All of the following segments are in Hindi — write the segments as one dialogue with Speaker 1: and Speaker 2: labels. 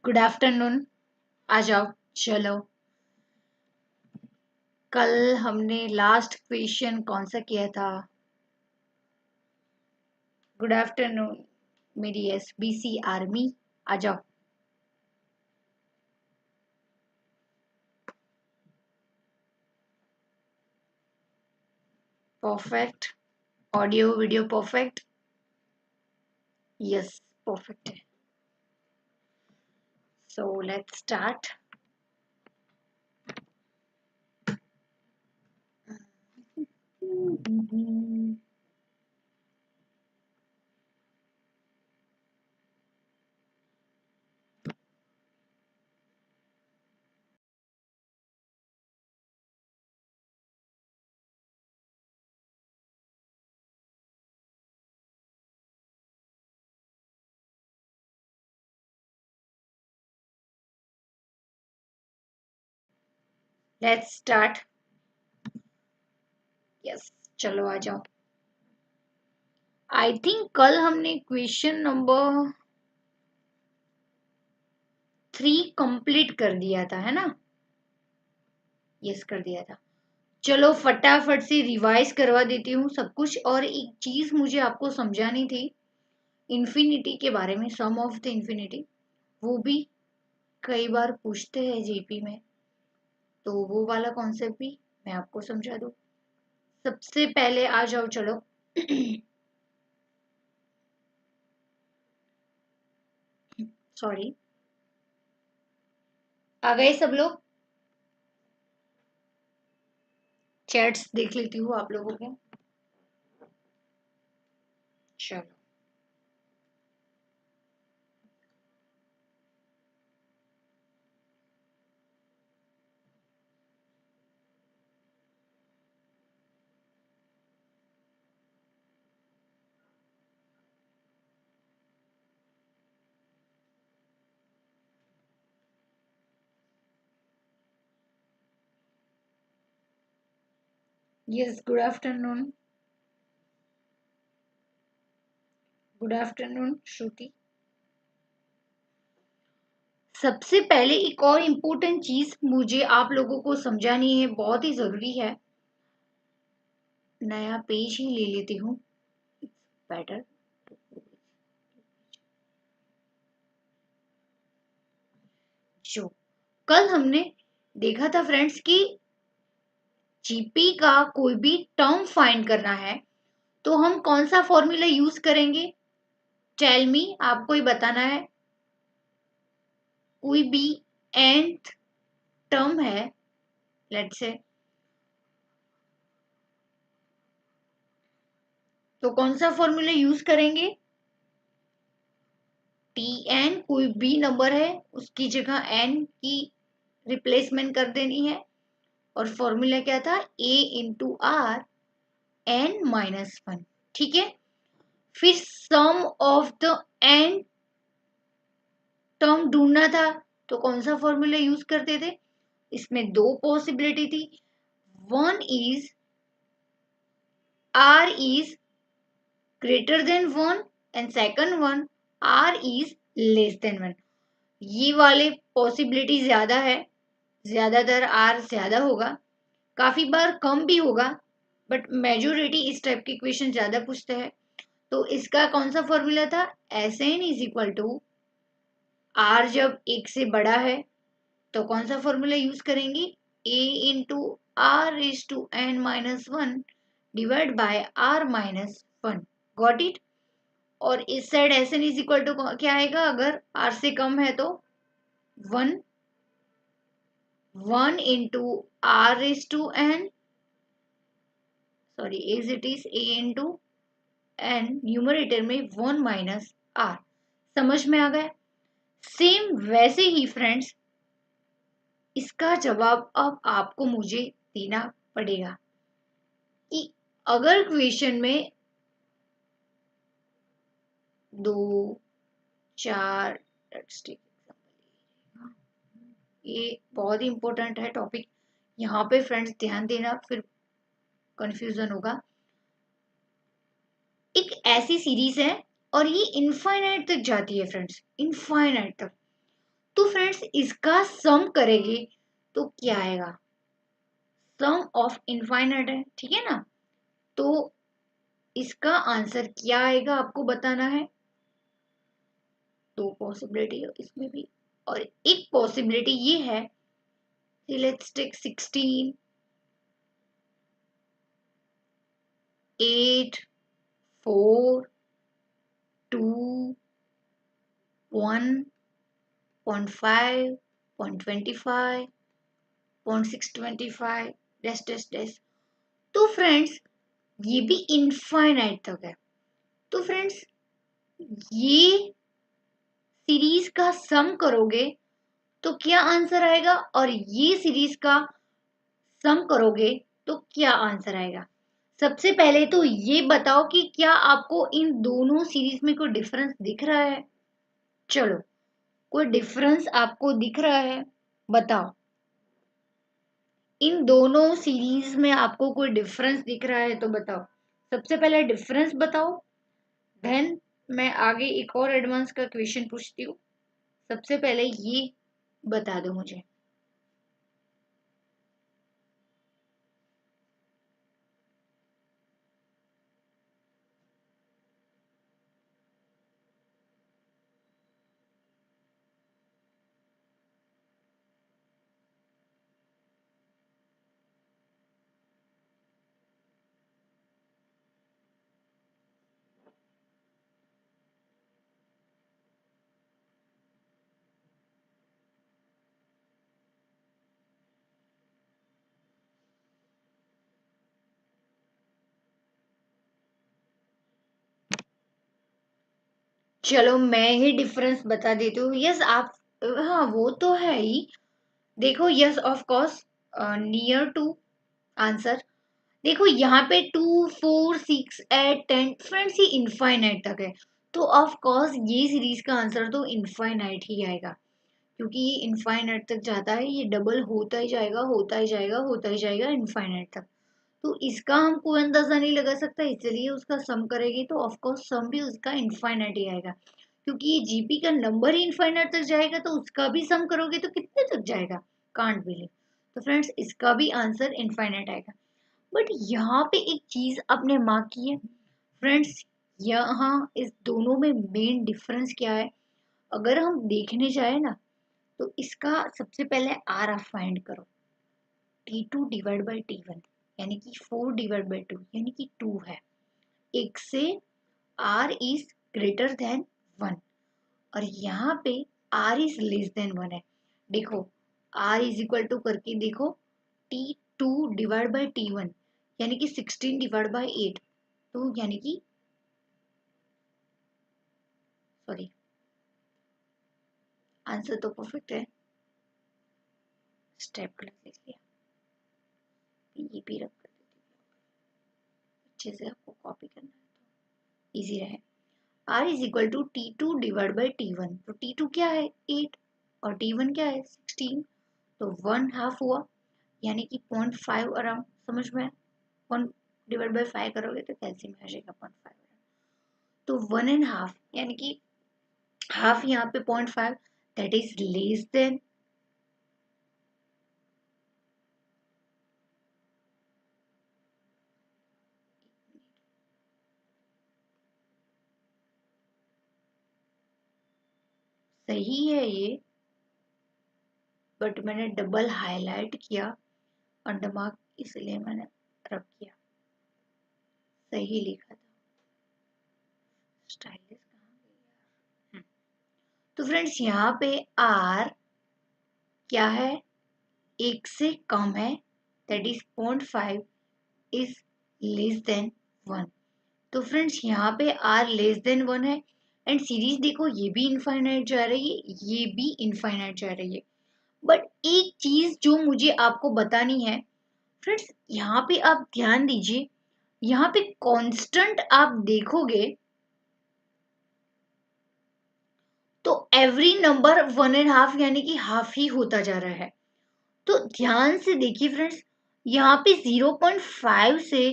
Speaker 1: Good afternoon. आ जाओ। चलो, कल हमने लास्ट क्वेश्चन कौन सा किया था? गुड आफ्टरनून मेरी एसबीसी आर्मी। आ जाओ। Perfect. Audio video perfect. Yes, perfect है। So let's start. Let's start. Yes, चलो आ जाओ। आई थिंक कल हमने क्वेश्चन नंबर 3 कंप्लीट कर दिया था, है ना? यस, कर दिया था। चलो फटाफट से रिवाइज करवा देती हूँ सब कुछ। और एक चीज मुझे आपको समझानी थी, इन्फिनिटी के बारे में, सम ऑफ द इन्फिनिटी। वो भी कई बार पूछते हैं जीपी में, तो वो वाला कॉन्सेप्ट भी मैं आपको समझा दूँ। सबसे पहले आ जाओ, चलो। सॉरी, आ गए सब लोग? चैट्स देख लेती हूँ आप लोगों के। चलो, yes, good afternoon. Good afternoon Shruti. सबसे पहले एक और इम्पोर्टेंट चीज मुझे आप लोगों को समझानी है, बहुत ही जरूरी है। नया पेज ही ले लेती हूँ, बेटर। जो कल हमने देखा था फ्रेंड्स कि जीपी का कोई भी टर्म फाइंड करना है तो हम कौन सा फॉर्मूला यूज करेंगे? टेल मी, आपको ही बताना है। कोई भी nth टर्म है, लेट्स से, तो कौन सा फॉर्मूला यूज करेंगे? tn कोई भी नंबर है, उसकी जगह n की रिप्लेसमेंट कर देनी है। और फॉर्मूला क्या था? a into r n minus one. ठीक है। फिर sum of the n term ढूंढना था, तो कौन सा फॉर्मूला यूज करते थे? इसमें दो पॉसिबिलिटी थी। One is r is greater then one, and second one r is less then one. ये वाले पॉसिबिलिटी ज्यादा है, ज्यादातर r ज्यादा होगा, काफी बार कम भी होगा, बट मेजोरिटी इस टाइप की क्वेश्चन ज्यादा पूछते हैं। तो इसका कौन सा फॉर्मूला था? S n is equal to r, जब एक से बड़ा है तो कौन सा फॉर्मूला यूज करेंगे? a into r is to n minus one divide by r minus one. Got it? और इस side s n is equal to क्या आएगा? अगर आर से कम है तो one, one into r is to n, sorry as it is a into n, numerator में वन माइनस आर। समझ में आ गया? सेम वैसे ही फ्रेंड्स, इसका जवाब अब आपको मुझे देना पड़ेगा कि अगर क्वेश्चन में दो, चार, ये बहुत ही इंपॉर्टेंट है टॉपिक, यहाँ पे फ्रेंड्स ध्यान देना, फिर कंफ्यूजन होगा। एक ऐसी सीरीज है और ये इनफाइनाइट तक जाती है फ्रेंड्स, इनफाइनाइट तक। तो फ्रेंड्स इसका सम करेंगे तो क्या आएगा, सम ऑफ इनफाइनाइट है, ठीक है ना। तो इसका आंसर क्या आएगा आपको बताना है। दो पॉसिबिलिटी है इसमें भी, और एक पॉसिबिलिटी ये है, let's take 16, 8, 4, 2, 1, 0.5, 0.25, 0.625 dash dash dash. तो फ्रेंड्स ये भी इनफाइनाइट तक है। तो फ्रेंड्स ये सीरीज का सम करोगे तो क्या आंसर आएगा, और ये सीरीज का सम करोगे तो क्या आंसर आएगा। सबसे पहले तो ये बताओ कि क्या आपको इन दोनों सीरीज में कोई डिफरेंस दिख रहा है। चलो, कोई डिफरेंस आपको दिख रहा है, बताओ। इन दोनों सीरीज में आपको कोई डिफरेंस दिख रहा है तो बताओ। सबसे पहले डिफरेंस बताओ, देन मैं आगे एक और एडवांस का क्वेश्चन पूछती हूँ। सबसे पहले ये बता दो मुझे। चलो मैं ही डिफरेंस बता देती हूँ। यस आप, हाँ वो तो है ही। देखो yes of course, near to answer. देखो यहाँ पे 2, 4, 6, 8, 10 फ्रेंड्स ये इनफाइनाइट तक है। तो ऑफ कोर्स ये सीरीज का आंसर तो इनफाइनाइट ही आएगा, क्योंकि ये इनफाइनाइट तक जाता है, ये डबल होता ही जाएगा, होता ही जाएगा, होता ही जाएगा इनफाइनाइट तक। तो इसका हम कोई अंदाजा नहीं लगा सकता, इसलिए उसका सम करेंगे तो ऑफ कोर्स सम भी उसका इनफाइनाइट ही आएगा, क्योंकि ये जीपी का नंबर ही इनफाइनाइट तक जाएगा, तो उसका भी सम करोगे तो कितने तक जाएगा, कांट बिलीव। तो फ्रेंड्स इसका भी आंसर इनफाइनाइट आएगा। बट यहाँ पे एक चीज आपने मार्क की है फ्रेंड्स, यहाँ इस दोनों में मेन डिफरेंस क्या है। अगर हम देखने जाए ना, तो इसका सबसे पहले आर आप फाइंड करो। T2 डिवाइड बाई T1 यानी कि 4 डिवाइड बाई 2 यानी कि 2 है। एक से R इज ग्रेटर देन 1, और यहाँ पे R इज लेस देन 1 है। देखो R इज इक्वल टू करके देखो, T2 डिवाइड बाई T1 यानी कि 16 डिवाइड बाई 8, तो यानी कि सॉरी, आंसर तो परफेक्ट है। स्टेप गलत लिख लिया, ये भी रख कर देती हूँ, अच्छे से आपको कॉपी करना है तो इजी रहे। R is equal to T2 divide by T1, तो T2 क्या है 8 और T1 क्या है 16, तो 1/2 हुआ, यानी कि 0.5 अराउंड। समझ में, 1 डिवाइड बाई 5 करोगे तो कैलसियम में आ जाएगा 0.5, तो 1.5 यानी कि हाफ यहाँ पे 0.5, दैट इज लेस देन। सही है ये, बट मैंने डबल हाईलाइट किया, अंडर मार्क इसलिए मैंने रख किया, सही लिखा था। स्टाइलिश कहाँ गई यार। तो फ्रेंड्स यहाँ पे R क्या है, एक से कम है, that is 0.5 is less then 1। तो फ्रेंड्स यहाँ पे R लेस देन 1 है, एंड सीरीज देखो ये भी इनफाइनाइट जा रही है, ये भी इनफाइनाइट जा रही है। बट एक चीज जो मुझे आपको बतानी है फ्रेंड्स, यहाँ पे आप ध्यान दीजिए, यहाँ पे कांस्टेंट आप देखोगे तो एवरी नंबर 1.5 यानी कि हाफ ही होता जा रहा है। तो ध्यान से देखिए फ्रेंड्स, यहाँ पे 0.5 से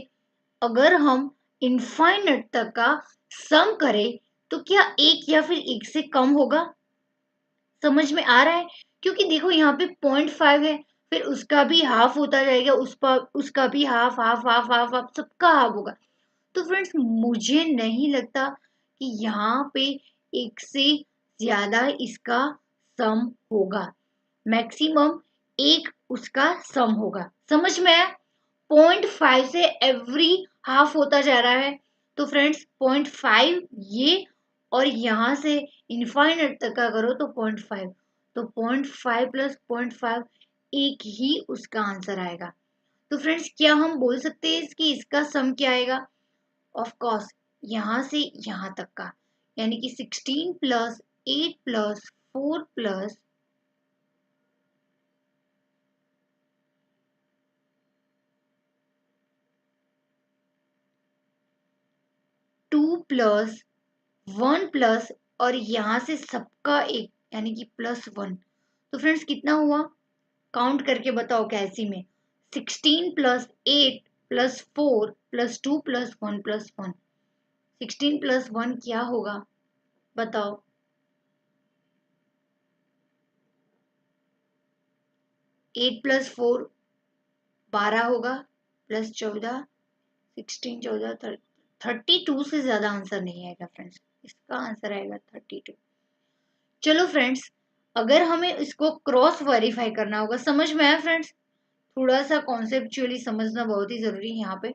Speaker 1: अगर हम इनफाइनाइट तक का सम करें तो क्या एक या फिर एक से कम होगा। समझ में आ रहा है? क्योंकि देखो यहाँ पे 0.5 है, फिर उसका भी हाफ होता जाएगा, उसका भी half half half half half सबका हाफ होगा। तो फ्रेंड्स मुझे नहीं लगता कि यहाँ पे एक से ज्यादा इसका सम होगा। मैक्सिमम एक उसका सम होगा। समझ में आया? 0.5 से एवरी हाफ होता जा रहा है। तो फ्रेंड्स 0.5 ये, और यहाँ से इनफाइनाइट तक का करो तो 0.5, तो 0.5 प्लस 0.5 एक ही उसका आंसर आएगा। तो फ्रेंड्स क्या हम बोल सकते हैं कि इसका सम क्या आएगा? ऑफ कोर्स यहाँ से यहाँ तक का, यानी कि 16 plus 8 plus 4 plus 2 plus 1 plus, और यहाँ से सबका एक, यानी कि +1। तो फ्रेंड्स कितना हुआ? काउंट करके बताओ कैसी में? 16 plus 8 plus 4 plus 2 plus 1 plus 1। 16 plus 1 क्या होगा बताओ? 8 प्लस 4 12 होगा, प्लस 14, 16 14 32 से ज्यादा आंसर नहीं आएगा फ्रेंड्स, इसका आंसर आएगा 32। चलो फ्रेंड्स, अगर हमें इसको क्रॉस वेरीफाई करना होगा, समझ में आया फ्रेंड्स? थोड़ा सा कॉन्सेप्चुअली समझना बहुत ही जरूरी है यहाँ पे।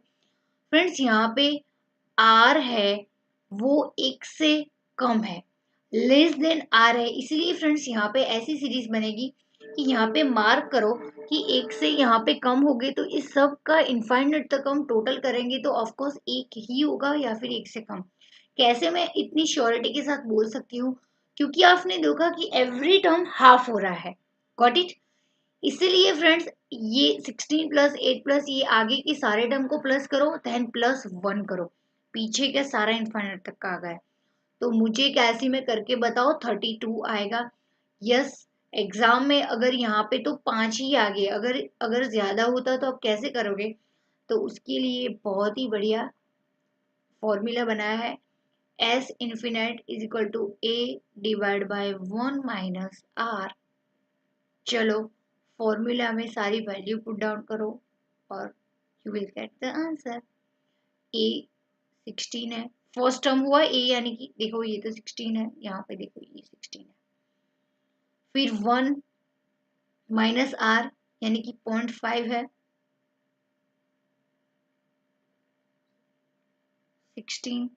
Speaker 1: फ्रेंड्स यहाँ पे आर है वो एक से कम है, लेस देन आर है, इसीलिए फ्रेंड्स यहाँ पे ऐसी सीरीज बनेगी कि यहाँ पे मार्क करो कि एक से यहाँ पे कम हो गए, तो इस सब का इनफाइनाइट तक हम टोटल करेंगे तो ऑफ कोर्स एक ही होगा या फिर एक से कम। कैसे मैं इतनी श्योरिटी के साथ बोल सकती हूँ? क्योंकि आपने देखा कि एवरी टर्म हाफ हो रहा है। Got it? इसीलिए फ्रेंड्स ये 16 प्लस 8 प्लस ये आगे की सारे टर्म को प्लस करो, देन +1 करो, पीछे का सारा इनफाइनाइट तक का आ गया। तो मुझे कैसी में करके बताओ 32 आएगा। यस, एग्जाम में अगर यहाँ पे तो 5 ही आ गए, अगर अगर ज्यादा होता तो आप कैसे करोगे? तो उसके लिए बहुत ही बढ़िया फॉर्मूला बनाया है, S infinite is equal to a divide by 1 minus r. चलो फॉर्मूला में सारी वैल्यू पुट डाउन करो और you will get the answer. A 16 है, फर्स्ट टर्म हुआ ए, यानी कि देखो ये तो 16 है, यहाँ पे देखो ये 16 है, फिर 1 माइनस आर यानी कि 0.5 है, 16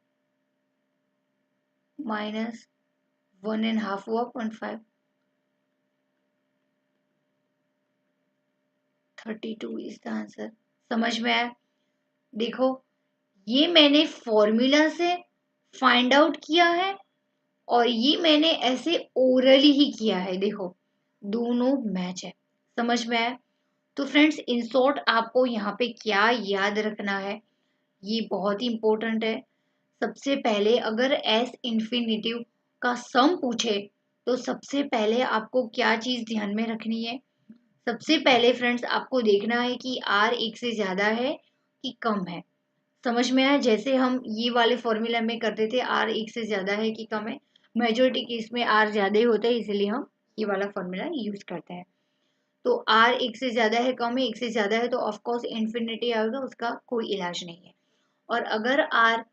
Speaker 1: माइनस 1.5 हुआ 0.5, 32 इज द आंसर। समझ में आया? देखो ये मैंने फॉर्मूला से फाइंड आउट किया है और ये मैंने ऐसे ओरली ही किया है, देखो दोनों मैच है। समझ में आया? तो फ्रेंड्स इन शॉर्ट आपको यहाँ पे क्या याद रखना है, ये बहुत ही इंपॉर्टेंट है। सबसे पहले अगर एस इंफिनिटिव का सम पूछे तो सबसे पहले आपको क्या चीज ध्यान में रखनी है? सबसे पहले फ्रेंड्स आपको देखना है कि आर एक से ज्यादा है कि कम है। समझ में आया? जैसे हम ये वाले फॉर्मूला में करते थे, आर एक से ज्यादा है कि कम है, मेजोरिटी केस में आर ज्यादा ही होता है, इसीलिए हम ये वाला फॉर्मूला यूज करते हैं। तो आर एक से ज्यादा है कम है, एक से ज्यादा है तो ऑफकोर्स इन्फिनिटी आएगा, उसका कोई इलाज नहीं है। और अगर आर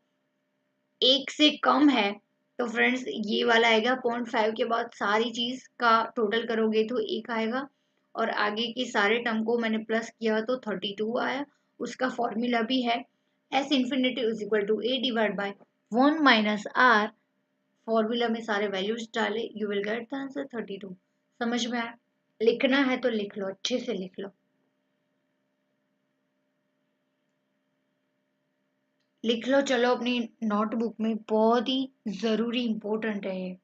Speaker 1: एक से कम है तो फ्रेंड्स ये वाला आएगा, 0.5 के बाद सारी चीज का टोटल करोगे तो एक आएगा, और आगे के सारे टर्म को मैंने प्लस किया तो 32 आया। उसका फॉर्मूला भी है s infinity is equal to a divide by 1 minus r. Formula में सारे वैल्यूज डाले, you will get the answer 32। समझ में आया? लिखना है तो लिख लो, अच्छे से लिख लो, लिख लो चलो अपनी नोटबुक में, बहुत ही जरूरी इंपॉर्टेंट है ये।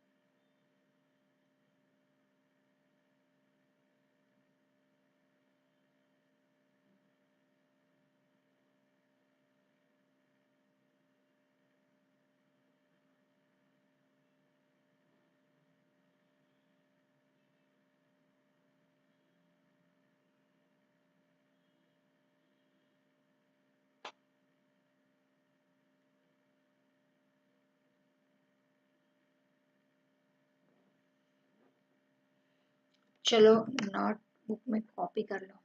Speaker 1: चलो नोटबुक में कॉपी कर लो।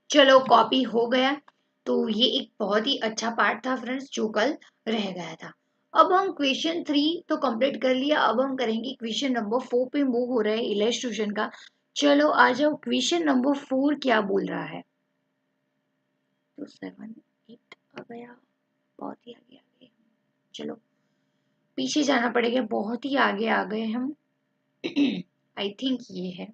Speaker 1: चलो कॉपी हो गया। तो ये एक बहुत ही अच्छा पार्ट था फ्रेंड्स जो कल रह गया था। अब हम क्वेश्चन 3 तो कंप्लीट कर लिया। अब हम करेंगे क्वेश्चन नंबर 4 पे मूव हो रहा है इलस्ट्रेशन का। चलो आ जाओ, क्वेश्चन नंबर 4 क्या बोल रहा है। तो 7 8 आ गया, बहुत ही आगे आ गए। चलो पीछे जाना पड़ेगा, बहुत ही आगे आ गए हम। आई थिंक ये है।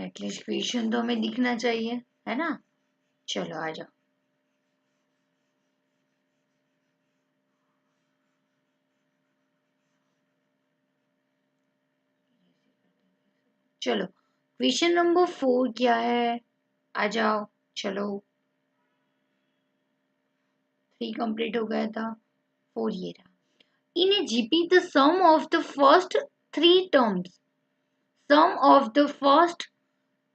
Speaker 1: एटलीस्ट क्वेश्चन तो हमें दिखना चाहिए, है ना। चलो आ जाओ। चलो क्वेश्चन नंबर 4 क्या है, आ जाओ। चलो 3 कंप्लीट हो गया था, 4 ये रहा। In a GP the sum of the first 3 terms, sum of the first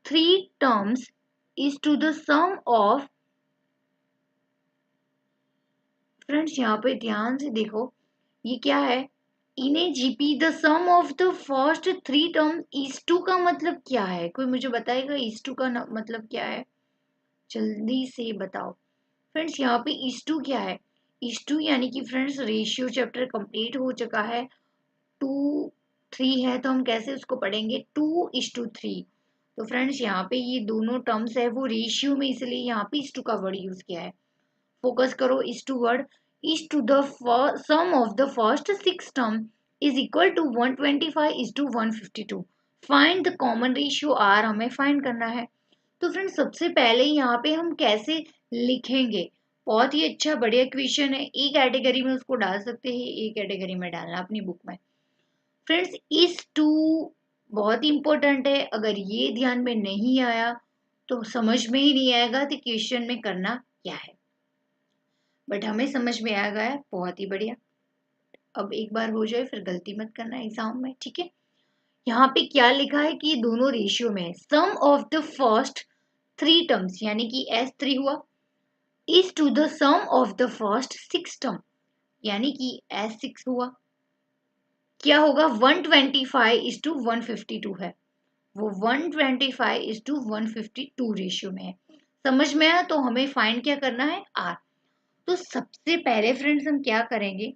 Speaker 1: 3 terms is to the sum of, friends यहाँ पे ध्यान से देखो, ये क्या है, in a GP the sum of the first 3 term is to का मतलब क्या है, कोई मुझे बताएगा इज टू का मतलब क्या है, जल्दी से बताओ। फ्रेंड्स यहाँ पे इज टू क्या है, इज टू यानी कि फ्रेंड्स रेशियो चैप्टर कंप्लीट हो चुका है, 2 3 है तो हम कैसे उसको पढ़ेंगे, 2:3। तो फ्रेंड्स यहाँ पे ये दोनों टर्म्स है वो रेशियो में, इसलिए यहाँ पे इस टू का वर्ड यूज किया है। फोकस करो, इस two word, is to the sum of the first 6 term is equal to 125:152। Find the common ratio r, हमें फाइंड करना है। तो फ्रेंड्स सबसे पहले यहाँ पे हम कैसे लिखेंगे, बहुत ही अच्छा बढ़िया क्वेश्चन है, एक कैटेगरी में उसको डाल सकते हैं, एक कैटेगरी में डालना अपनी बुक में। फ्रेंड्स इस टू बहुत ही इंपॉर्टेंट है, अगर ये ध्यान में नहीं आया तो समझ में ही नहीं आएगा कि क्वेश्चन में करना क्या है, बट हमें समझ में आ गया, बहुत ही बढ़िया। अब एक बार हो जाए फिर गलती मत करना एग्जाम में, ठीक है। यहाँ पे क्या लिखा है कि दोनों रेशियो में है, sum of the first 3 terms यानी कि S3 हुआ, is to the sum of the first 6 term यानी कि S6 हुआ। क्या होगा, 125:152 है, वो 125:152 रेशियो में है। समझ में आया, तो हमें फाइंड क्या करना है, आर। तो सबसे पहले फ्रेंड्स हम क्या करेंगे,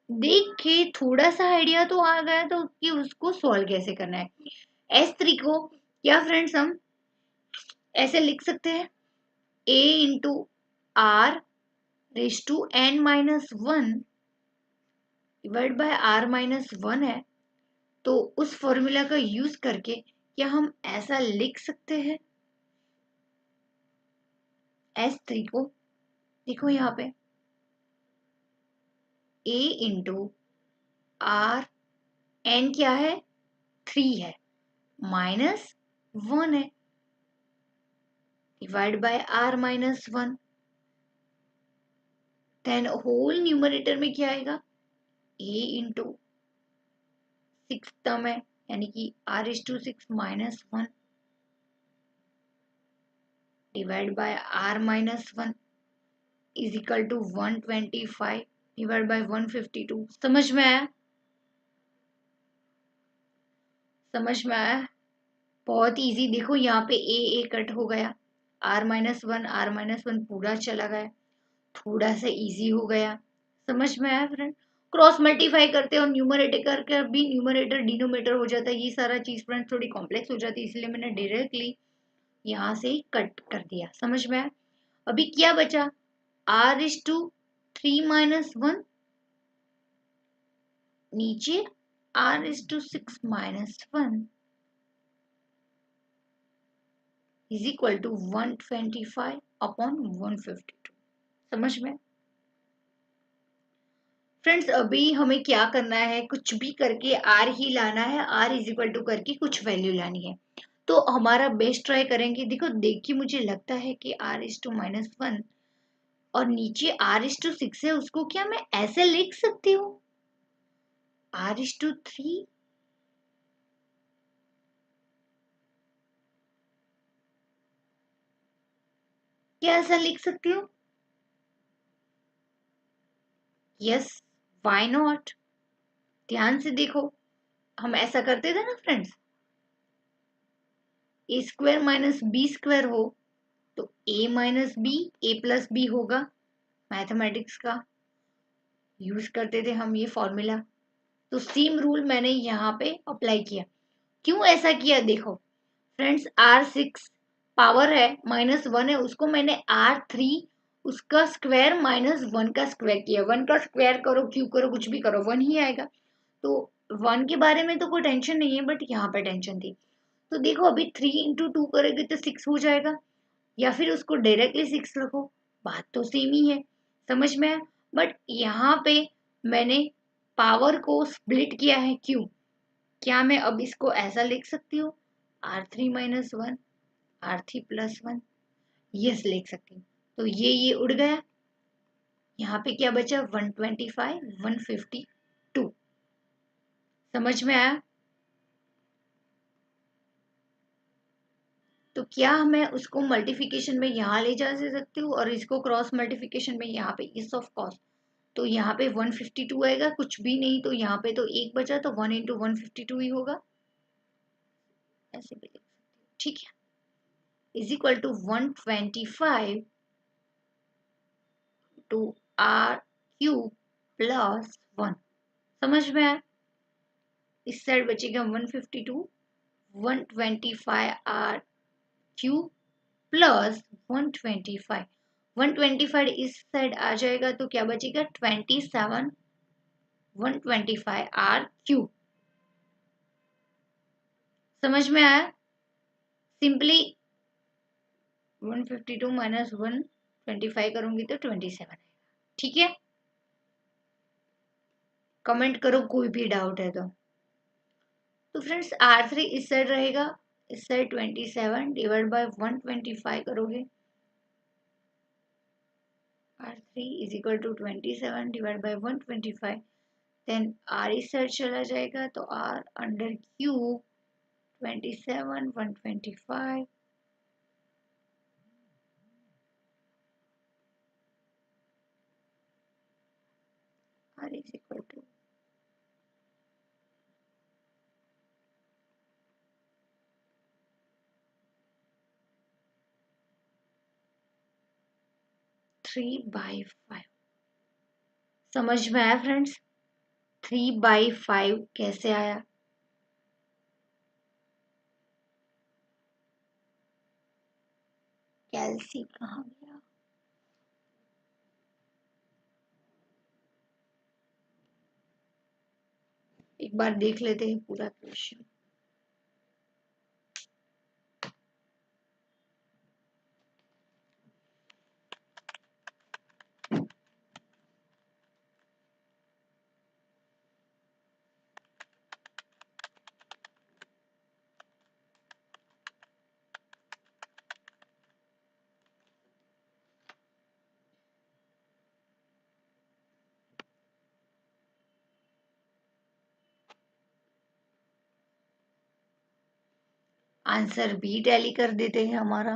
Speaker 1: देख के थोड़ा सा आइडिया तो आ गया तो कि उसको सॉल्व कैसे करना है। S3 को क्या फ्रेंड्स हम ऐसे लिख सकते हैं, a into r raise to n-1 divide by r-1 है। तो उस फॉर्मूला का यूज करके क्या हम ऐसा लिख सकते हैं, S3 को देखो यहाँ पे a इंटू आर, एन क्या है 3 है, -1 है, divide by r-1, then whole numerator में क्या आएगा, a इंटू 6 टर्म है यानी कि r/6 -1 divide by r-1 is equal to 125 divide by 152। समझ में आया, समझ में आया, बहुत इजी। देखो यहाँ पे ए कट हो गया, r-1 पूरा चला गया, थोड़ा सा इजी हो गया। समझ में आया फ्रेंड, क्रॉस मल्टीप्लाई करते हैं और न्यूमरेटर करके भी न्यूमरेटर डिनोमिनेटर हो जाता है, ये सारा चीज फ्रेंड थोड़ी कॉम्प्लेक्स हो जाती है, इसलिए मैंने डायरेक्टली यहाँ से कट कर दिया। समझ में आया, अभी क्या बचा, r/3 - 1 नीचे r/6 - 1 इज इक्वल टू 125/152। समझ में फ्रेंड्स, अभी हमें क्या करना है, कुछ भी करके आर ही लाना है, आर इज इक्वल टू करके कुछ वैल्यू लानी है। तो हमारा बेस्ट ट्राई करेंगे। देखो देखिए, मुझे लगता है कि r/-1 और नीचे r/6 है, उसको क्या मैं ऐसे लिख सकती हूँ, r/3 क्या ऐसा लिख सकती हूँ, यस, व्हाई नॉट। ध्यान से देखो, हम ऐसा करते थे ना फ्रेंड्स, a² - b² हो तो a-b a+b होगा, मैथमेटिक्स का यूज करते थे हम ये फॉर्मूला। तो सेम रूल मैंने यहाँ पे अप्लाई किया। क्यों ऐसा किया, देखो फ्रेंड्स, r6 पावर है -1 है, उसको मैंने r3 उसका स्क्वायर -1 का स्क्वायर किया। 1 का स्क्वायर करो, क्यों करो, कुछ भी करो, 1 ही आएगा। तो 1 के बारे में तो कोई टेंशन नहीं है, बट यहाँ पे टेंशन थी। तो देखो अभी 3 × 2 करेंगे तो 6 हो जाएगा, या फिर उसको डायरेक्टली 6 रखो, बात तो सेम ही है। समझ में आया? बट यहाँ पे मैंने पावर को स्प्लिट किया है, क्यों? क्या मैं अब इसको ऐसा लिख सकती हूँ, R3 - 1 R3 + 1? यस, लिख सकती हूँ। तो ये उड़ गया, यहाँ पे क्या बचा, 125 152। समझ में आया? तो क्या मैं उसको मल्टीप्लिकेशन में यहाँ ले जा सकती हूँ और इसको क्रॉस मल्टीप्लिकेशन में यहाँ पे इस ऑफ कॉस, तो यहाँ पे 152 आएगा, कुछ भी नहीं, तो यहाँ पे तो एक बचा, तो 1 × 152 ही होगा, ऐसे भी लिख सकती हूँ। ठीक है, = 125 to R³ + 1। समझ में आया? इस साइड बचेगा 152, 125R³ + 125, 125 इस साइड आ जाएगा, तो क्या बचेगा, 27 125R³। समझ में आया? सिंपली 152 - 125 करूंगी तो 27 आएगा। ठीक है, कमेंट करो कोई भी डाउट है तो फ्रेंड्स R3 इस साइड रहेगा, इस साइड 27 डिवाइड बाय 125 करोगे, R3 = 27 divide by 125, then R इस साइड चला जाएगा, तो R/³ 27 125, R = 3/5। समझ में आया फ्रेंड्स? 3/5 कैसे आया? कैलसी कहाँ गया? एक बार देख लेते हैं पूरा क्वेश्चन। आंसर भी टैली कर देते हैं हमारा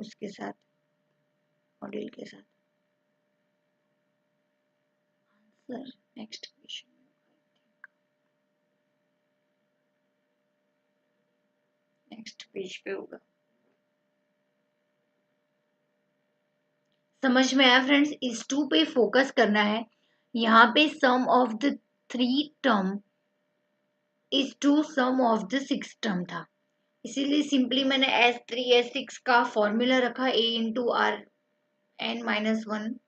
Speaker 1: उसके साथ, मॉड्यूल के साथ। Answer next question, next page पे होगा। समझ में आया फ्रेंड्स? इस 2 पे फोकस करना है। यहाँ पे sum of the 3 term is to sum of the 6 term था, इसीलिए सिंपली मैंने S3 S6 का फॉर्मूला रखा, A × Rn - 1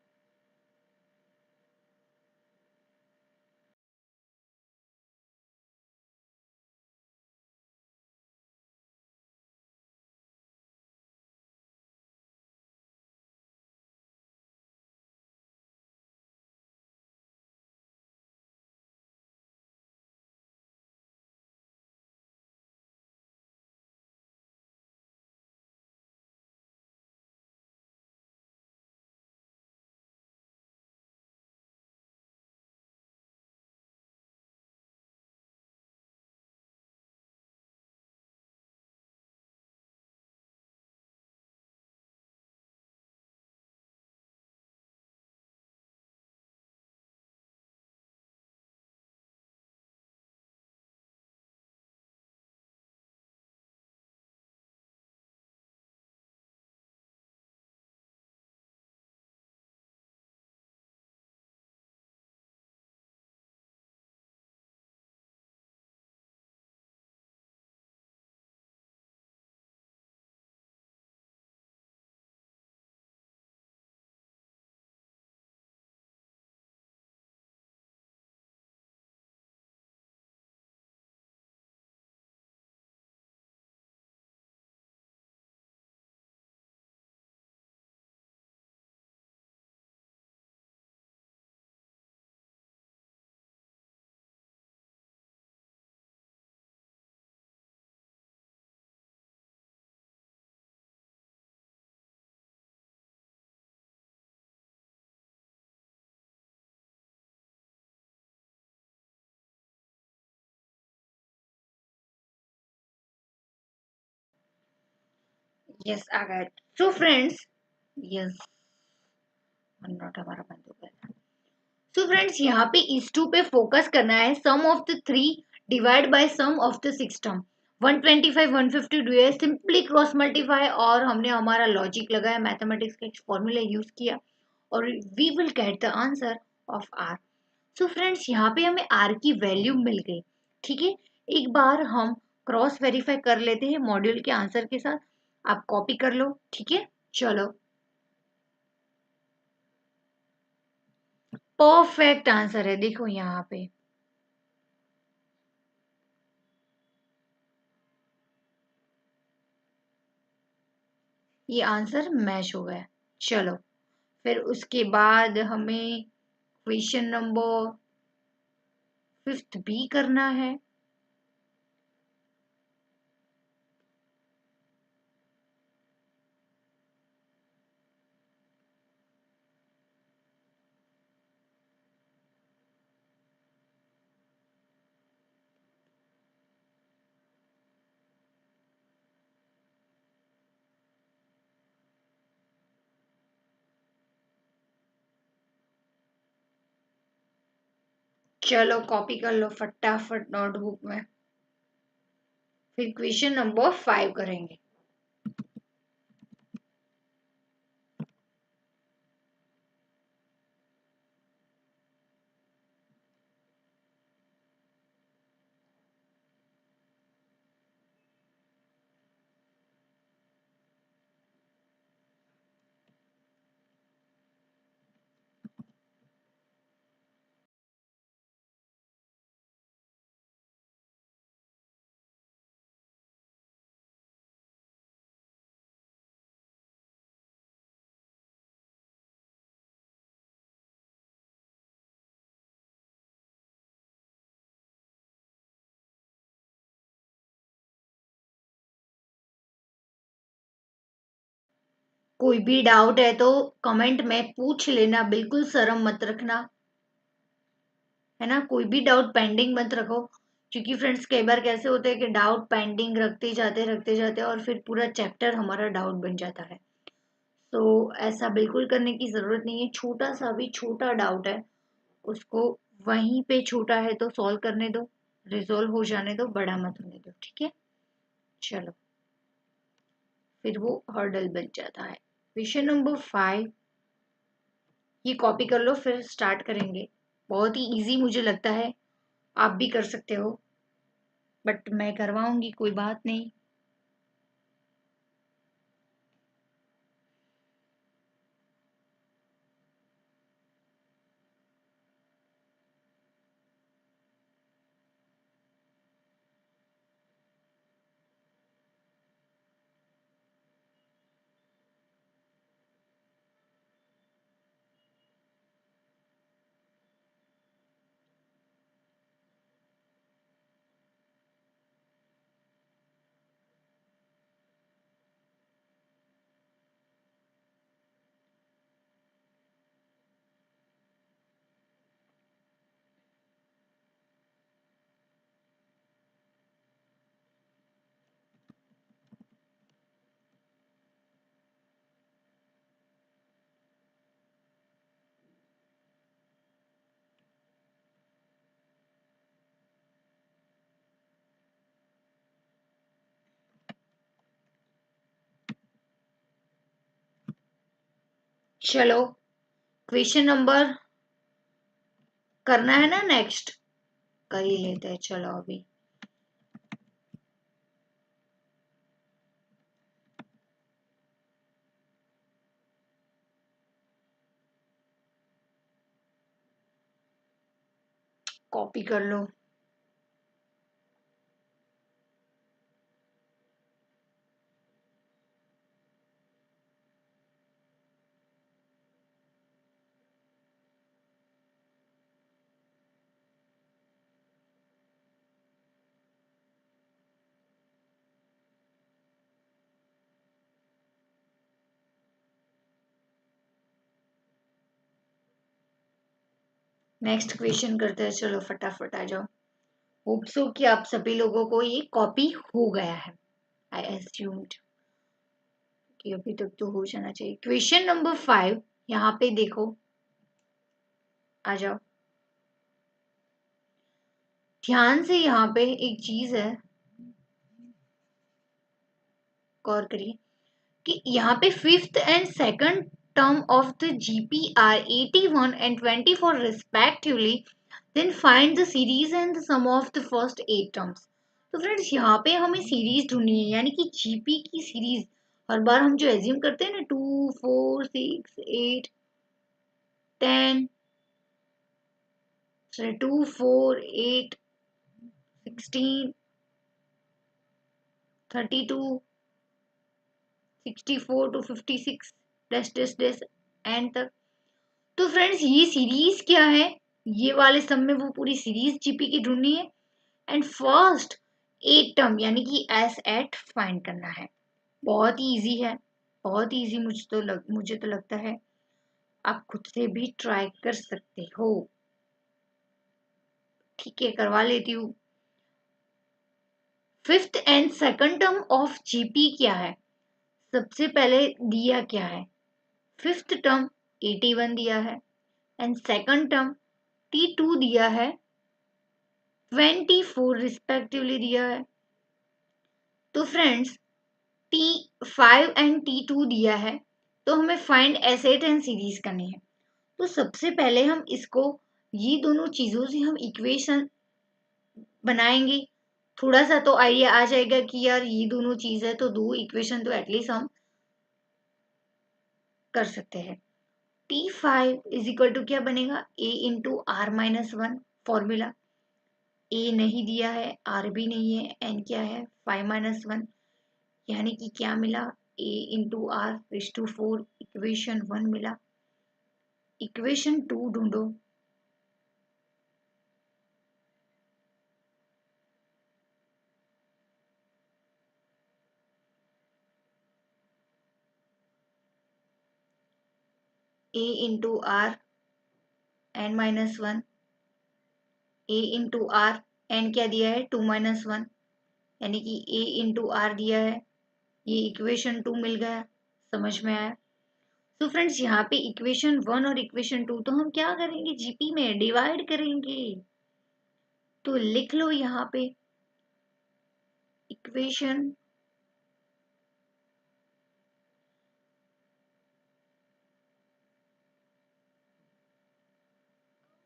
Speaker 1: यस आ गया। सो फ्रेंड्स, यस नॉट हमारा बंद हो गया। सो फ्रेंड्स यहाँ पे इस टू पे फोकस करना है। Sum of the three divide by sum of the six term. 125 150 डू है सिंपली क्रॉस मल्टीफाई, और हमने हमारा लॉजिक लगाया, मैथमेटिक्स का फॉर्मूला यूज किया, और we will get the answer of r. So friends यहाँ पे हमें आर की वैल्यू मिल गई। ठीक है, एक बार हम क्रॉस वेरीफाई कर लेते हैं मॉड्यूल के आंसर के साथ। आप कॉपी कर लो। ठीक है, चलो परफेक्ट आंसर है, देखो यहाँ पे। ये आंसर मैच हो गया। चलो फिर उसके बाद हमें क्वेश्चन नंबर फिफ्थ भी करना है। चलो कॉपी कर लो फटाफट नोटबुक में। फिर क्वेश्चन नंबर 5 करेंगे। कोई भी डाउट है तो कमेंट में पूछ लेना, बिल्कुल शर्म मत रखना, है ना। कोई भी डाउट पेंडिंग मत रखो, क्योंकि फ्रेंड्स कई बार कैसे होते हैं कि डाउट पेंडिंग रखते जाते और फिर पूरा चैप्टर हमारा डाउट बन जाता है। तो ऐसा बिल्कुल करने की जरूरत नहीं है। छोटा सा भी छोटा डाउट है उसको वहीं पे छोटा है तो सॉल्व करने दो, रिजोल्व हो जाने दो, बड़ा मत होने दो। ठीक है, चलो फिर वो हर्डल बन जाता है। क्वेश्चन नंबर 5, ये कॉपी कर लो फिर स्टार्ट करेंगे। बहुत ही इजी मुझे लगता है, आप भी कर सकते हो, बट मैं करवाऊंगी, कोई बात नहीं। चलो क्वेश्चन नंबर करना है ना नेक्स्ट, कर ही लेते हैं चलो अभी। कॉपी कर लो। नेक्स्ट क्वेश्चन करते हैं, चलो फटाफट आ जाओ। होप सो कि आप सभी लोगों को ये कॉपी हो गया है, आई एज्यूम्ड। कि अभी तक तो हो जाना चाहिए। क्वेश्चन नंबर 5, यहाँ पे देखो, आ जाओ ध्यान से। यहाँ पे एक चीज है, गौर करिए कि यहाँ पे fifth and second term of the GP are 81 and 24 respectively, then find the series and the sum of the first 8 terms। तो फ्रेंड्स यहाँ पे हमें सीरीज ढूंढनी है, यानी कि जीपी की सीरीज। हर बार हम जो एज्यूम करते हैं ना 2 4 6 8 10, 2 4 8 16 32 64 to 56 dash dash dash and तक। तो फ्रेंड्स ये सीरीज क्या है, ये वाले सब में वो पूरी सीरीज जीपी की ढूंढनी है। एंड फर्स्ट 8 टर्म यानी कि एस एट फाइंड करना है। बहुत ही इजी है, बहुत ही इजी। मुझे तो लगता है आप खुद से भी ट्राई कर सकते हो। ठीक है, करवा लेती हूँ। Fifth and second term of GP क्या है, सबसे पहले दिया क्या है, फिफ्थ टर्म 81 दिया है एंड सेकंड टर्म T2 दिया है, 24 रिस्पेक्टिवली दिया है। तो फ्रेंड्स T5 एंड T2 दिया है, तो हमें फाइंड एसेट एंड सीरीज करनी है। तो सबसे पहले हम इसको, ये दोनों चीजों से हम इक्वेशन बनाएंगे। थोड़ा सा तो आइडिया आ जाएगा कि यार ये दोनों चीज है, तो दो इक्वेशन तो एटलीस्ट हम कर सकते हैं। T5 इज इक्वल टू क्या बनेगा, A into r minus one. Formula A नहीं दिया है, R भी नहीं है, N क्या है 5 माइनस वन, यानी कि क्या मिला, A into r raise to 4, equation 1 मिला। इक्वेशन 2 ढूंढो। A into r n minus one, A into r n क्या दिया है 2 माइनस वन, यानी कि A इंटू आर दिया है। ये इक्वेशन 2 मिल गया, समझ में आया। तो फ्रेंड्स यहाँ पे इक्वेशन 1 और इक्वेशन 2 तो हम क्या करेंगे, जीपी में डिवाइड करेंगे। तो लिख लो यहाँ पे equation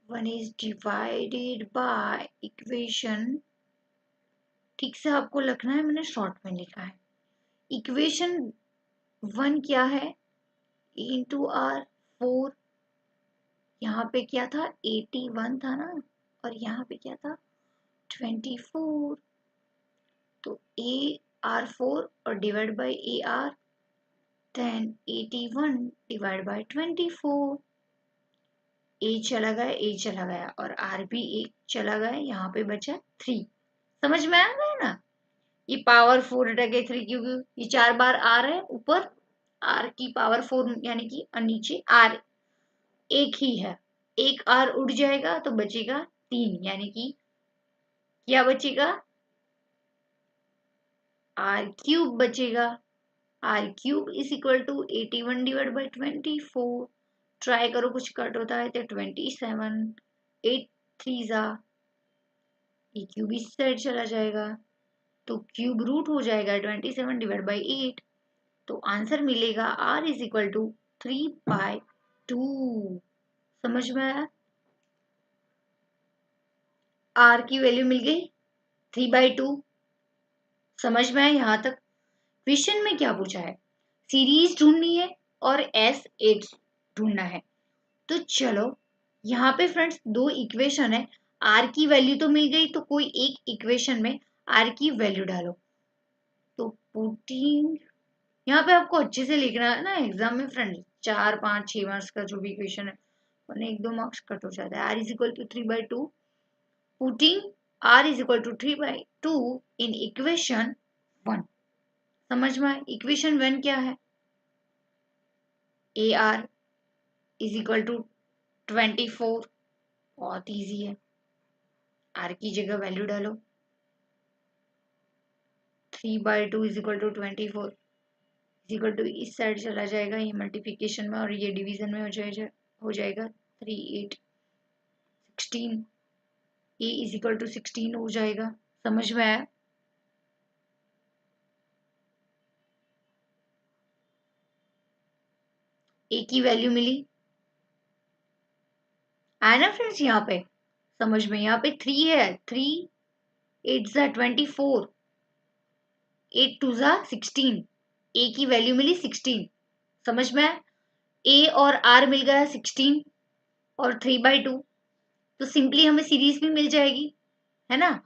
Speaker 1: one is divided by equation, ठीक से आपको लिखना है, मैंने शॉर्ट में लिखा है। इक्वेशन 1 क्या है, इंटू आर 4, यहाँ पे क्या था 81 था ना, और यहाँ पे क्या था 24। तो ए आर 4 और divide by a r, then 81 divide by 24। A चला गया, ए चला गया, और आर भी एक चला गया, यहाँ पे बचा 3। समझ में आ गया ना, ये पावर 4 हटा 3, क्योंकि ये 4 बार आ रहा है ऊपर, आर की पावर 4 यानी कि नीचे आर एक ही है। एक आर उड़ जाएगा तो बचेगा 3, यानी कि क्या बचेगा, आर क्यूब बचेगा। R cube is equal to 81 divide by 24। Try करो कुछ कट होता है तो 27, 8 3 जा, ये क्यूब इस साइड चला जाएगा तो क्यूब रूट हो जाएगा 27 डिवाइड बाई 8। तो आंसर मिलेगा आर इज इक्वल टू 3/2। समझ में आया, आर की वैल्यू मिल गई 3/2। समझ में आया यहाँ तक। क्वेश्चन में क्या पूछा है, सीरीज ढूंढनी है और एस एट ढूंढना है। तो चलो यहाँ पे फ्रेंड्स दो इक्वेशन है, आर की वैल्यू तो मिल गई, तो कोई एक इक्वेशन में आर की वैल्यू डालो। तो पुटिंग, यहाँ पे आपको अच्छे से लिखना है ना एग्जाम में फ्रेंड्स, 4 5 6 मार्क्स का जो भी इक्वेशन है उन्हें 1 2 मार्क्स कट हो जाता है। R is equal to 3/2, putting r is equal to 3/2 in equation 1। समझ में आए, इक्वेशन 1 क्या है, a r is equal to 24। बहुत इजी है, आर की जगह वैल्यू डालो, 3/2 is equal to 24 equal to इस साइड चला जाएगा, ये मल्टीप्लिकेशन में और ये डिवीजन में हो जाएगा 3 8 16, ए इज इक्वल टू 16 हो जाएगा। समझ में आया? ए की वैल्यू मिली, आया ना फ्रेंड्स? यहाँ पे समझ में, यहाँ पे 3 है, 3 8 ज़ा 24, 8 2 ज़ा 16, ए की वैल्यू मिली 16। समझ में आया? ए और आर मिल गया 16 और 3/2, तो सिंपली हमें सीरीज भी मिल जाएगी, है ना?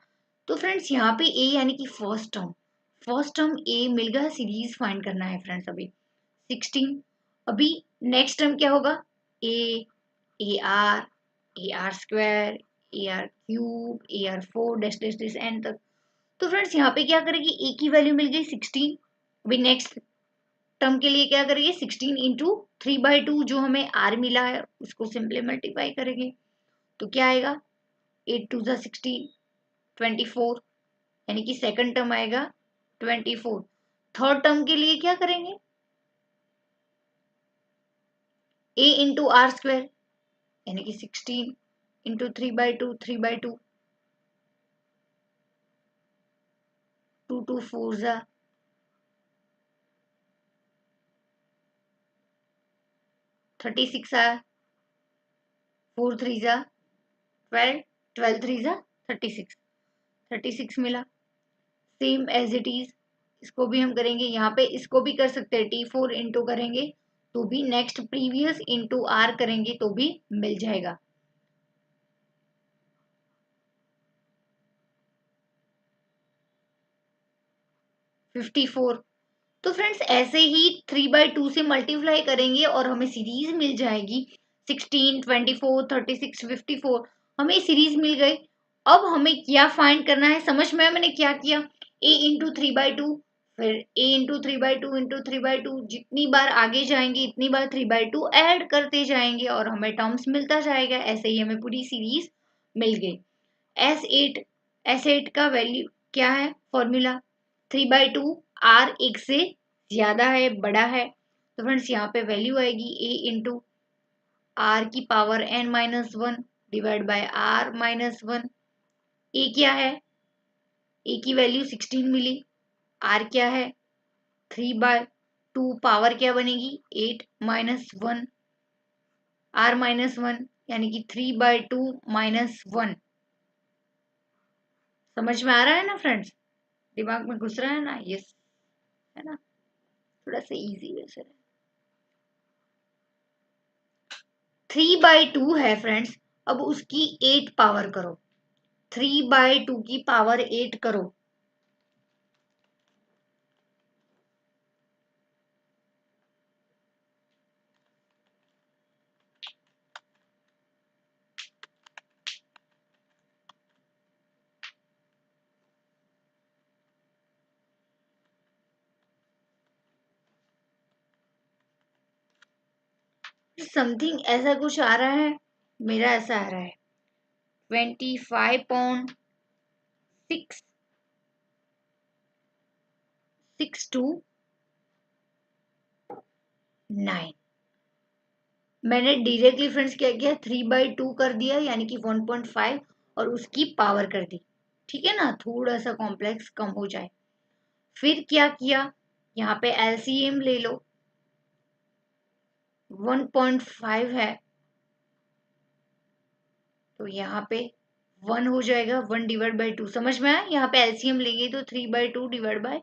Speaker 1: तो फ्रेंड्स यहाँ पे ए यानी कि फर्स्ट टर्म ए मिल गया, सीरीज फाइंड करना है फ्रेंड्स अभी 16। अभी नेक्स्ट टर्म क्या होगा? A R square, A R cube, A r 4 dash dash dash and तक। तो फ्रेंड्स यहाँ पे क्या करेगी? ए की वैल्यू मिल गई 16। अभी नेक्स्ट टर्म के लिए क्या करेंगे? 16 इंटू 3/2 जो हमें आर मिला है उसको सिंपली मल्टीप्लाई करेंगे, तो क्या आएगा? 8 2 ज़ा 16, 24, यानी कि सेकंड टर्म आएगा 24। थर्ड टर्म के लिए क्या करेंगे? ए इंटू आर स्क्वायर, यानी कि 16 इंटू 3/2, 3/2, 2 2 4 ज़ा 36 आया, 4 3 ज़ा 12, 12 3 ज़ा 36, 36 मिला। सेम एज इट इज इसको भी हम करेंगे, यहाँ पे इसको भी कर सकते हैं, T4 इंटू करेंगे तो भी, नेक्स्ट प्रीवियस इंटू आर करेंगे तो भी मिल जाएगा। $54। तो फ्रेंड्स ऐसे ही 3/2 से मल्टीप्लाई करेंगे और हमें सीरीज मिल जाएगी 16 24 36 54, हमें सीरीज मिल गई। अब हमें क्या फाइंड करना है? समझ में मैंने क्या किया? a इंटू 3/2, फिर a इंटू 3/2 इंटू 3/2, जितनी बार आगे जाएंगे इतनी बार 3/2 ऐड करते जाएंगे और हमें टर्म्स मिलता जाएगा। ऐसे ही हमें पूरी सीरीज मिल गई। S8 का वैल्यू क्या है? फॉर्मूला 3/2, आर एक से ज्यादा है, बड़ा है, तो फ्रेंड्स यहाँ पे वैल्यू आएगी a इंटू आर की power n-1 divide by r-1। ए क्या है? ए की वैल्यू 16 मिली, आर क्या है? 3/2, पावर क्या बनेगी? 8-1, r-1 यानी कि 3/2 -1। समझ में आ रहा है ना फ्रेंड्स? दिमाग में घुस रहा है ना? यस, है ना? थोड़ा सा इजी वैसे। 3/2 है फ्रेंड्स, अब उसकी 8 पावर करो, 3/2 की पावर 8 करो। समथिंग ऐसा कुछ आ रहा है, मेरा ऐसा आ रहा है 25.629। मैंने डायरेक्टली फ्रेंड्स क्या किया? 3/2 कर दिया, यानी कि 1.5 और उसकी पावर कर दी। ठीक है ना? थोड़ा सा कॉम्प्लेक्स कम हो जाए। फिर क्या किया? यहाँ पे एलसीएम ले लो, 1.5 है तो यहाँ पे 1 हो जाएगा, 1 डिवाइड बाई 2। समझ में आया? यहाँ पे एलसीएम लेंगे तो 3/2 डिवाइड बाई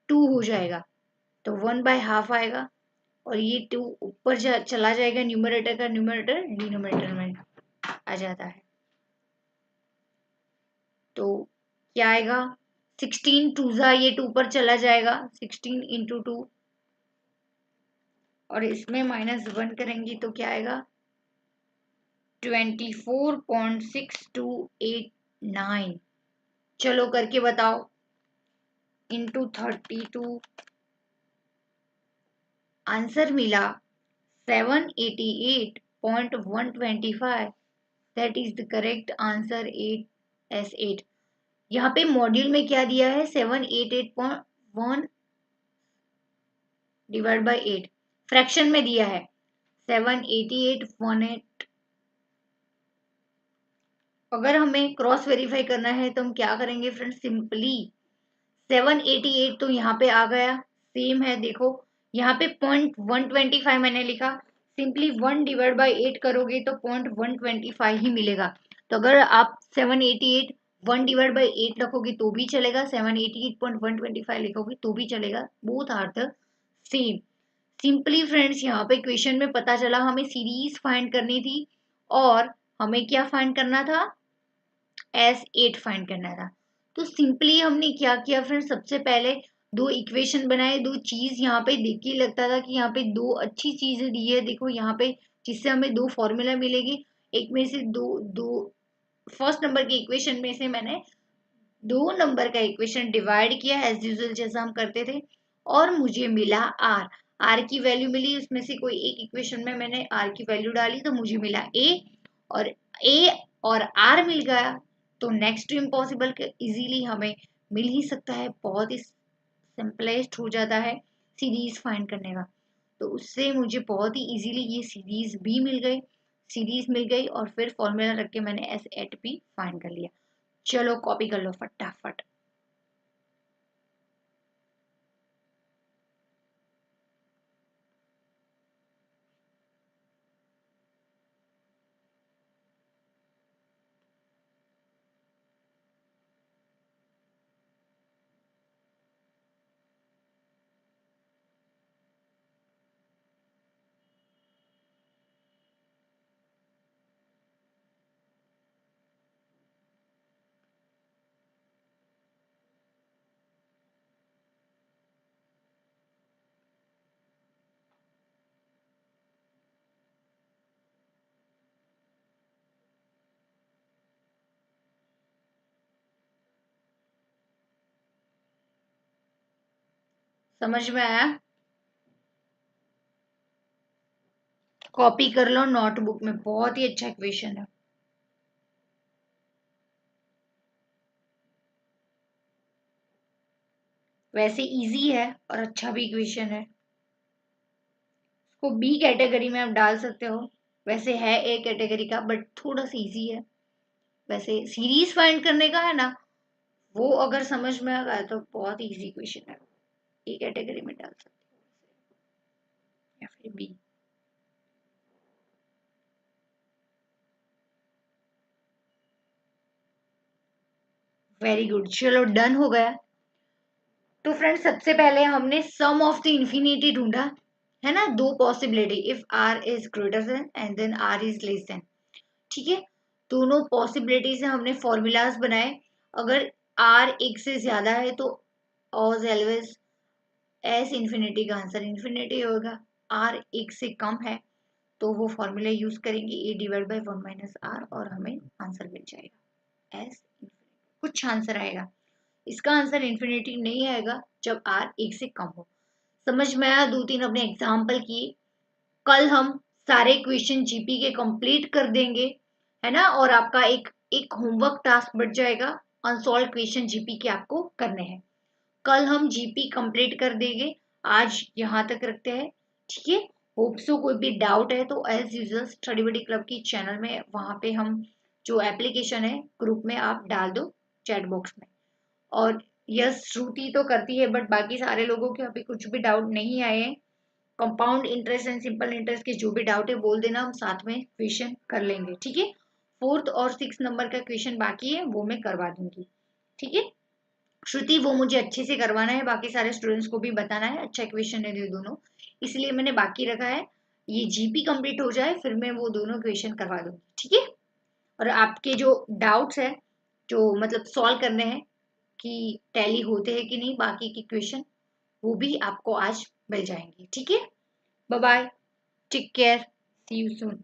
Speaker 1: 2 हो जाएगा, तो 1/2 आएगा और ये 2 ऊपर चला जाएगा, न्यूमरेटर का न्यूमरेटर डिनोमिनेटर में आ जाता है। तो क्या आएगा? 16 2 ज़ा, ये 2 पर चला जाएगा, 16 इंटू 2 और इसमें -1 करेंगे तो क्या आएगा? 24.6289। चलो करके बताओ, इंटू 32, आंसर मिला 788.125। That is the correct answer 8S8। यहाँ पे मॉड्यूल में क्या दिया है? 788.1 डिवाइड बाय 8, फ्रैक्शन में दिया है 78818। अगर हमें क्रॉस वेरीफाई करना है तो हम क्या करेंगे फ्रेंड्स, सिंपली 788 तो यहाँ पे आ गया, सेम है, देखो यहाँ पे 0.125 मैंने लिखा, सिंपली 1/8 करोगे तो 0.125 ही मिलेगा। तो अगर आप 788 1/8 रखोगे तो भी चलेगा, 788.125 लिखोगे तो भी चलेगा, both are the same. Simply friends यहाँ पे क्वेश्चन में पता चला हमें सीरीज फाइंड करनी थी और हमें क्या फाइंड करना था, S8 फाइंड करना था। तो सिंपली हमने क्या किया फ्रेंड्स, सबसे पहले दो इक्वेशन बनाए, दो चीज यहाँ पे देख के लगता था कि यहाँ पे दो अच्छी चीजें दी है, देखो यहाँ पे जिससे हमें दो फॉर्मूला मिलेगी, एक में से दो दो फर्स्ट नंबर की इक्वेशन में से मैंने 2 नंबर का इक्वेशन डिवाइड किया एज यूजुअल जैसा हम करते थे, और मुझे मिला आर। आर की वैल्यू मिली, उसमें से कोई एक इक्वेशन में मैंने आर की वैल्यू डाली तो मुझे मिला ए, और ए और आर मिल गया। तो नेक्स्ट टू इम्पॉसिबल इजीली हमें मिल ही सकता है, बहुत ही सिंपलेस्ट हो जाता है सीरीज फाइंड करने का। तो उससे मुझे बहुत ही इजीली ये सीरीज भी मिल गई, सीरीज मिल गई, और फिर फॉर्मूला रख के मैंने S8 भी फाइंड कर लिया। चलो कॉपी कर लो फटाफट। समझ में आया? कॉपी कर लो नोटबुक में, बहुत ही अच्छा क्वेश्चन है। वैसे इजी है और अच्छा भी क्वेश्चन है, इसको बी कैटेगरी में आप डाल सकते हो, वैसे है ए कैटेगरी का बट थोड़ा सा इजी है। वैसे सीरीज फाइंड करने का है ना, वो अगर समझ में आ गया तो बहुत इजी क्वेश्चन है, ए कैटेगरी में डाल सकते हो या फिर बी। वेरी गुड, चलो डन हो गया। तो फ्रेंड्स सबसे पहले हमने सम ऑफ द इंफिनिटी ढूंढा, है ना, दो possibility, if r is greater than and then r is less than, ठीक है। दोनों पॉसिबिलिटी से हमने फॉर्मूलाज बनाए। अगर आर एक से ज्यादा है तो ऑलवेज एस इंफिनिटी का आंसर इंफिनिटी होगा, आर एक से कम है तो वो फॉर्मूला यूज करेंगे A/1 - R और हमें आंसर मिल जाएगा एस, कुछ आंसर आएगा। इसका आंसर इंफिनिटी नहीं आएगा जब आर एक से कम हो। समझ में आया? दो तीन अपने एग्जाम्पल किए, कल हम सारे क्वेश्चन जीपी के कंप्लीट कर देंगे, है ना, और आपका एक एक होमवर्क टास्क बढ़ जाएगा, अनसॉल्व क्वेश्चन जीपी के आपको करने हैं। कल हम जीपी कंप्लीट कर देंगे, आज यहाँ तक रखते हैं, ठीक है। होप सो कोई भी डाउट है तो एज यूजल स्टडी बडी क्लब की चैनल में, वहां पे हम जो एप्लीकेशन है ग्रुप में आप डाल दो चैट बॉक्स में। और यस श्रुति तो करती है बट बाकी सारे लोगों के अभी कुछ भी डाउट नहीं आए हैं। Compound interest and simple interest के जो भी डाउट है बोल देना, हम साथ में क्वेश्चन कर लेंगे, ठीक है। 4th और 6th नंबर का क्वेश्चन बाकी है, वो मैं करवा दूंगी, ठीक है। श्रुति वो मुझे अच्छे से करवाना है, बाकी सारे स्टूडेंट्स को भी बताना है, अच्छा क्वेश्चन है ये दोनों, इसलिए मैंने बाकी रखा है। ये जीपी कंप्लीट हो जाए फिर मैं वो दोनों क्वेश्चन करवा दूंगी, ठीक है। और आपके जो डाउट्स है, जो मतलब सॉल्व करने हैं कि टैली होते हैं कि नहीं बाकी के क्वेश्चन, वो भी आपको आज मिल जाएंगे, ठीक है। Bye bye, take care, see you soon.